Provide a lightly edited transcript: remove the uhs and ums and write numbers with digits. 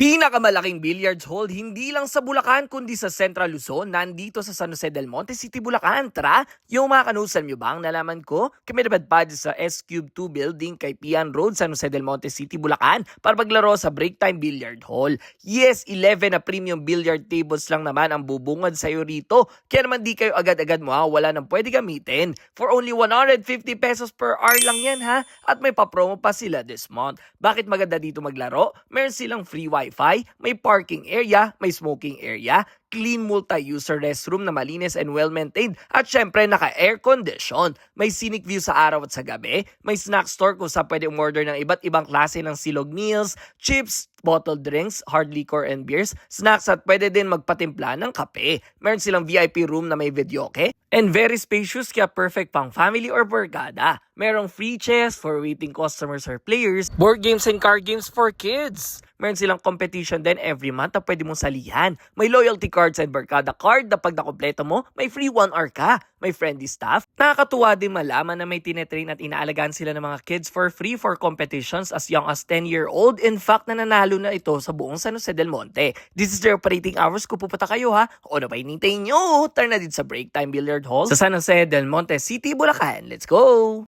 Pinakamalaking billiards hall hindi lang sa Bulacan kundi sa Central Luzon, nandito sa San Jose del Monte City, Bulacan. Tara, yung mga kanusan nyo ba ang nalaman ko? Kami napadpad sa S-Cube 2 building kay Pian Road, San Jose del Monte City, Bulacan para maglaro sa Break Time Billiard Hall. Yes, 11 na premium billiard tables lang naman ang bubungad sa'yo rito. Kaya naman di kayo agad-agad wala nang pwede gamitin. For only 150 pesos per hour lang yan ha, at may pa-promo pa sila this month. Bakit maganda dito maglaro? Meron silang free wifi, may parking area, may smoking area, clean multi-user restroom na malinis and well-maintained, at syempre naka-air condition. May scenic view sa araw at sa gabi, may snack store kung saan pwede umorder ng iba't ibang klase ng silog meals, chips, bottled drinks, hard liquor and beers, snacks, at pwede din magpatimpla ng kape. Meron silang VIP room na may videoke, and very spacious kaya perfect pang family or barkada. Merong free chess for waiting customers or players, board games and card games for kids. Meron silang competition din every month na pwede mong salihan. May loyalty cards and barkada card na pag nakompleto mo, may free 1 hour ka. May friendly staff. Nakakatuwa din malaman na may tinetrain at inaalagaan sila ng mga kids for free for competitions as young as 10-year-old. In fact, nananalo na ito sa buong San Jose del Monte. This is their operating hours kung pupunta kayo ha. O na ba hinintay nyo? Tara na din sa Break Time Billiard Hall sa San Jose del Monte City, Bulacan. Let's go!